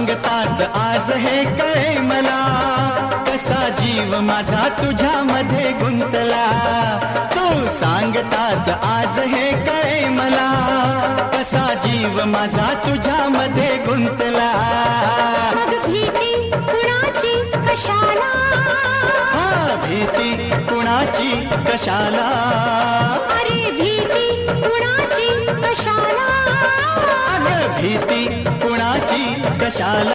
सांगताच आज हे कळे मला, कसा जीव माझा तुझ्यामध्ये गुंतला. तू सांगताच आज हे कळे मला, कसा जीव माझा तुझ्यामध्ये गुंतला. मग भीती कुणाची कशाला, भीती कुणाची कशाला, अरे भीती कुणाची कशाला, अगं भीती कुणाची कशाला.